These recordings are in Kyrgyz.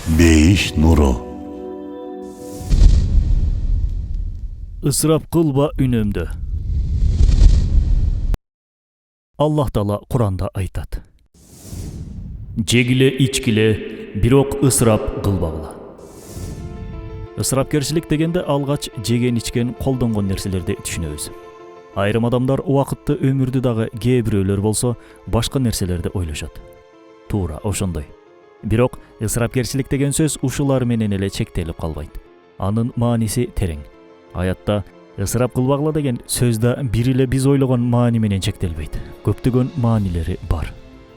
Бейиш нуру. Ысырап кылба үнөмдө. Аллах Таала Куранда айтат. Жегиле ичкиле, бирок ысырап кылбагыла. Ысырапкерчилик дегенде алгач жеген ичкен колдонгон нерселерди түшүнөбүз. Айрым адамдар убакытты өмүрдү дагы кээ бирөөлөр болсо башка нерселерди ойлошот. Туура ошондой. Бирок ысырапкерчилик деген сөз ушулар менен эле чектелип калбайт. Анын мааниси терең. Аятта ысырап кылбагыла деген сөз да бир эле биз ойлогон маани менен чектелбейт. Көптөгөн маанилери бар.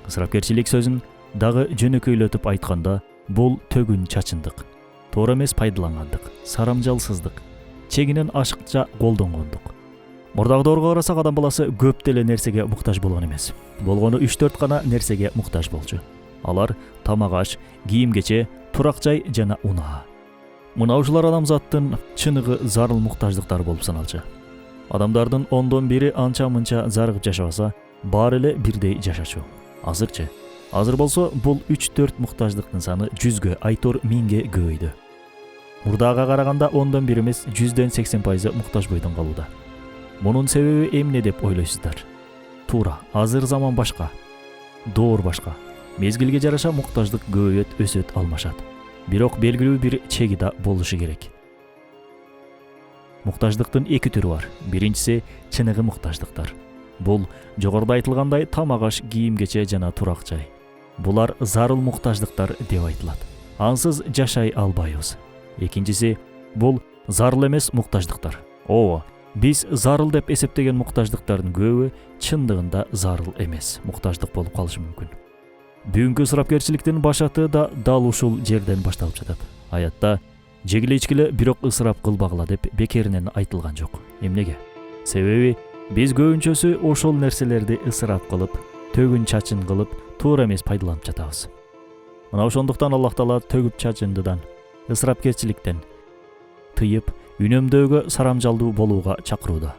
Ысырапкерчилик сөзүн дагы жөнөкөйлөтүп айтканда, бул төгүн чачындык, туура эмес пайдалангандык, сарамжалсыздык, чегинен ашыкча колдонгондук. Мурдагы карасак адам баласы көп деле нерсеге муктаж болгон эмес. Болгону 3-4 гана нерсеге муктаж болчу. Алар тамак аш, кийим-кече, турак жай жана унаа. Мына ушулар адамзаттын чыныгы зарыл муктаждыктары болуп саналчу. Адамдардын 10дон бири анча-мынча зарыгып жашабаса, баары эле бирдей жашачу. Азырчы. Азыр болсо бул 3-4 муктаждыктын саны 100гө, айтор 1000ге көбөйдү. Мурдага караганда 10дон бир эмес 100дөн 80% муктаж бойдон калууда. Мунун себеби эмне деп ойлойсуздар? Туура, азыр заман башка. Доор башка. Мезгилге жараша муктаждык көбөйөт, өсөт, алмашат. Бирок белгилүү бир чеги да болушу керек. Муктаждыктын 2 түрү бар. Биринчиси чыныгы муктаждыктар. Бул жогоруда айтылгандай тамак аш, кийим-кече жана турак жай. Булар зарыл муктаждыктар деп айтылат. Ансыз жашай албайбыз. Экинчиси бул зарыл эмес муктаждыктар. Биз зарыл деп эсептеген муктаждыктардын көбү чындыгында зарыл эмес муктаждык болуп калышы мүмкүн. Бүгүнкү ысырапкерчиликтин башаты да дал ушул жерден башталып жатат. Аятта жегиле ичкиле, бирок ысырап кылбагыла деп бекеринен айтылган жок. Эмнеге? Себеби биз көбүнчөсү ошол нерселерди ысырап кылып, төгүн чачын кылып, туура эмес пайдаланып жатабыз. Мына ошондуктан Аллах Таала төгүп чачындыдан, ысырапкерчиликтен тыйып, үнөмдөөгө сарамжалдуу болууга чакырууда.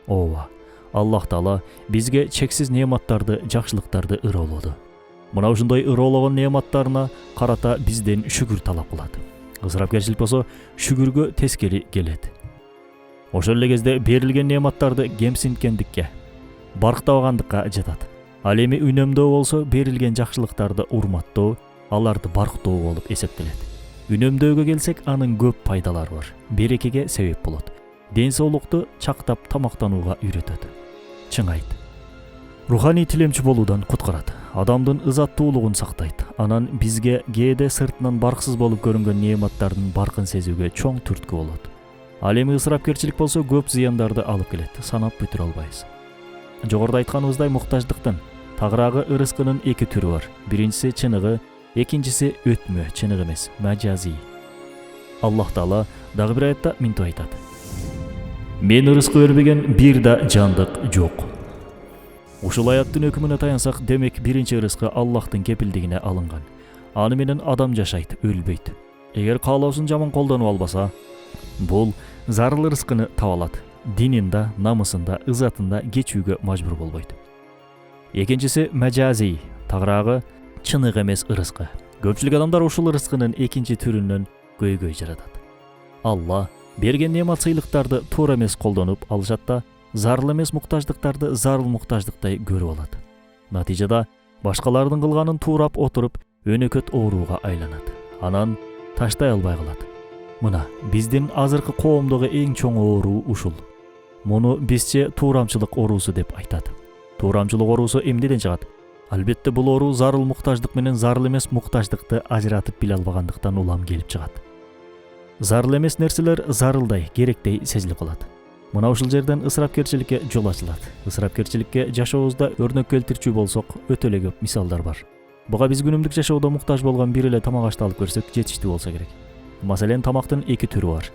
Аллах Таала бизге чексиз неаматтарды, жакшылыктарды ыроолоду. Мына ушундай ыроологон неаматтарына карата бизден шүгүр талап кылат. Ысырапкерчилик болсо шүгүргө тескери келет. Ошол эле кезде берилген неаматтарды кемсинткендикке, барктабагандыкка жатат. Ал эми үнөмдөө болсо берилген жакшылыктарды урматтоо, аларды барктоо болуп эсептелет. Үнөмдөөгө келсек, анын көп пайдалары бар. Берекеге себеп болот. Ден соолукту чактап тамактанууга үйрөтөт. Чың айт. Руханий тилемчи болуудан куткарат. Адамдын ызаттуулугун сактайт. Анан бизге кээде сыртынан барксыз болуп көрүнгөн неаматтардын баркын сезүүгө чоң түрткү болот. Ал эми ысырапкерчилик болсо көп зыяндарды алып келет. Санап бүтүрө албайбыз. Жогоруда айтканыбыздай муктаждыктын тагыраагы ырыскынын 2 түрү бар. Биринчиси чыныгы, экинчиси өтмө, чыныгы эмес, мажази. Аллах Таала дагы бир аятта мынтип айтат. Мен ырыскы бербеген бир да жандык жок. Ушул аяттын өкүмүнө таянсак, демек биринчи ырыскы Аллахтын кепилдигине алынган. Аны менен адам жашайт, өлбөйт. Эгер каалоосун жаман колдонуп албаса, бул зарыл ырыскыны таба алат. Дининде, намысында, ызатында кечүүгө мажбур болбойт. Экинчиси мажази, тагыраагы чыныгы эмес ырыскы. Көпчүлүк адамдар ушул ырыскынын экинчи түрүнөн көйгөй жаратат. Алла берген неамат сыйлыктарды туура эмес колдонуп алышат да, зарыл эмес муктаждыктарды зарыл муктаждыктай көрүп алат. Натыйжада башкалардын кылганын туурап отуруп, өнөкөт ооруга айланат. Анан таштай албай калат. Мына биздин азыркы коомдогу эң чоң ооруу ушул. Муну бизче туурамчылык оорусу деп айтат. Туурамчылык оорусу эмнеден чыгат? Албетте бул оору зарыл муктаждык менен зарыл эмес муктаждыкты ажыратып биле албагандыктан улам келип чыгат. Зарыл эмес нерселер зарылдай, керектей сезилип калат. Мына ушул жерден ысырапкерчиликке жол ачылат. Ысырапкерчиликке жашообузда өрнөк келтирчү болсок, өтө эле көп мисалдар бар. Буга биз күнүмдүк жашоодо муктаж болгон бир эле тамак ашты алып көрсөк жетиштүү болсо керек. Маселен, тамактын 2 түрү бар.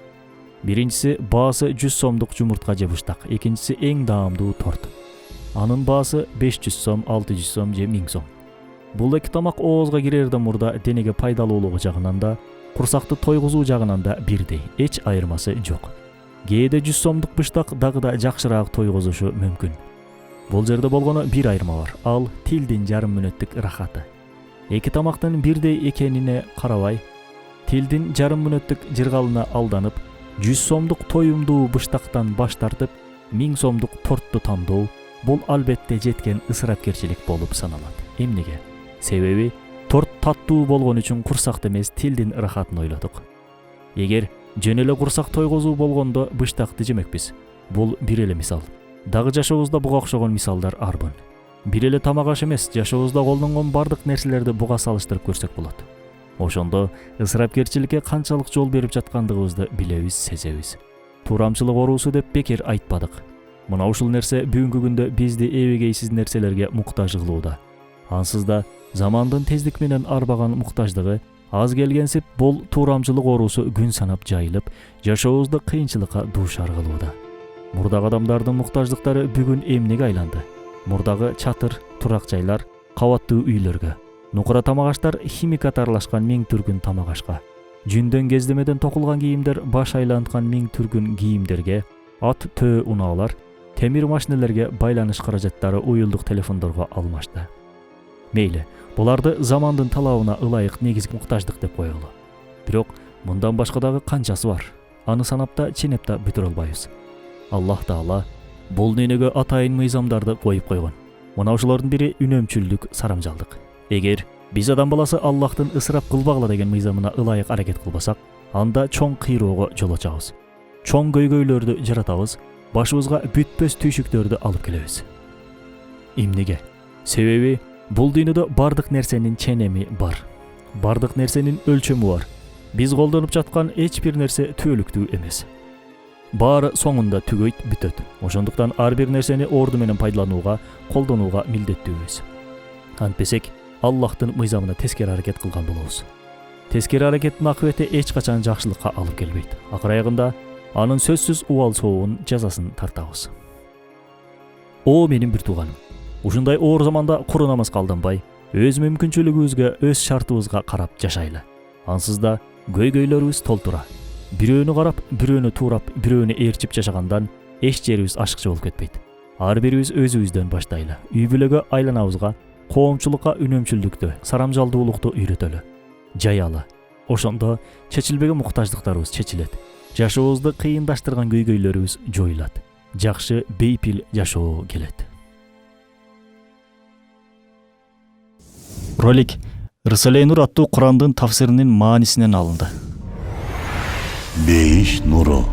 Биринчиси баасы 100 сомдук жумуртка же быштак, экинчиси эң даамдуу торт. Анын баасы 500 сом, 600 сом же 1000 сом. Бул эки тамак оозго кирерден мурда денеге пайдалуулугу жагынан да, курсакты тойгузуу жагынан да бирдей, эч айырмасы жок. Кээде 100 сомдук быштак дагы да жакшыраак тойгузушу мүмкүн. Бул жерде болгону бир айырма бар. Ал тилдин жарым мүнөттүк рахаты. Эки тамактын бирдей экенине карабай, тилдин жарым мүнөттүк жыргалына алданып 100 сомдук тоюмдуу быштактан баш тартып 1000 сомдук тортту тандоо бул албетте жеткен ысырапкерчилик болуп саналат. Эмнеге? Себеби торт таттуу болгон үчүн курсакты эмес тилдин ырахатын ойлодук. Эгер жөн эле курсак тойгозуу болгондо быштакты жемекпиз. Бул бир эле мисал. Дагы жашообузда буга окшогон мисалдар арбын. Бир эле тамак аш эмес, жашообузда колдонгон бардык нерселерди буга салыштырып көрсөк болот. Ошондо ысырапкерчиликке канчалык жол берип жаткандыгыбызды билебиз, сезебиз. Туурамчылык оорусу деп бекер айтпадык. Мына ушул нерсе бүгүнкү күндө бизди эбегейсиз нерселерге муктаж кылууда. Ансыз да замандын тездик менен арбаган муктаждыгы аз келгенсип бул туурамчылык оорусу күн санап жайылып, жашообузду кыйынчылыкка дуушар кылууда. Мурдагы адамдардын муктаждыктары бүгүн эмнеге айланды? Мурдагы чатыр, турак жайлар, кабаттуу үйлөргө, нукура тамак-аштар химикат аралашкан миң түркүн тамак-ашка, жүндөн кездемеден токулган кийимдер баш айланткан миң түркүн кийимдерге, ат төө унаалар, темир машинелерге байланыш каражаттары уюлдук телефондорго алмашты. Мейли, буларды замандын талабына ылайык негизги муктаждык деп коелу. Бирок мындан башка дагы канчасы бар. Аны санапта ченепта бүтүрө албайбыз. Аллах Таала бул дүйнөгө атайын мыйзамдарды коюп койгон. Мына ошолордун бири үнөмчүлдүк, сарамжалдык. Эгер биз адам баласы Аллахтын ысырап кылбагыла деген мыйзамына ылайык аракет кылбасак, анда чоң кыйроого жол ачабыз. Чоң көйгөйлөрдү жаратабыз, башыбызга бүтпөс түйшүктөрдү алып келебиз. Эмнеге? Себеби бул дүйнөдө бардык нерсенин ченеми бар. Бардык нерсенин өлчөмү бар. Биз колдонуп жаткан эч бир нерсе түбөлүктүү эмес. Баары соңунда түгөйт, бүтөт. Ошондуктан ар бир нерсени орду менен пайдаланууга, колдонууга милдеттүүбүз. Антпесек, Аллахтын мыйзамына тескери аракет кылган болобуз. Тескери аракеттин акыбети эч качан жакшылыкка алып келбейт. Акыр аягында анын сөзсүз убал сообун, жазасын тартабыз. О менин бир тууганым, ушундай оор заманда куру намазга алданбай, өз мүмкүнчүлүгүбүзгө, өз шартыбызга карап жашайлы. Ансыз да көйгөйлөрүбүз толтура. Бирөөнү карап, бирөөнү туурап, бирөөнү ээрчип жашагандан эч жерибиз ашыкчы болуп кетпейт. Ар бирибиз өзүбүздөн баштайлы. Үй бүлөгө, айланабызга, коомчулукка үнөмчүлдүктү, сарамжалдуулукту үйрөтөлү. Жаялы. Ошондо чечилбеген муктаждыктарыбыз чечилет. Жашообузду кыйындаштырган көйгөйлөрүбүз жоюлат. Жакшы, бейпил жашоо келет. Ролик Рисале-и Нур аттуу Курандын тафсиринин маанисинен алынды. Бейиш нуру.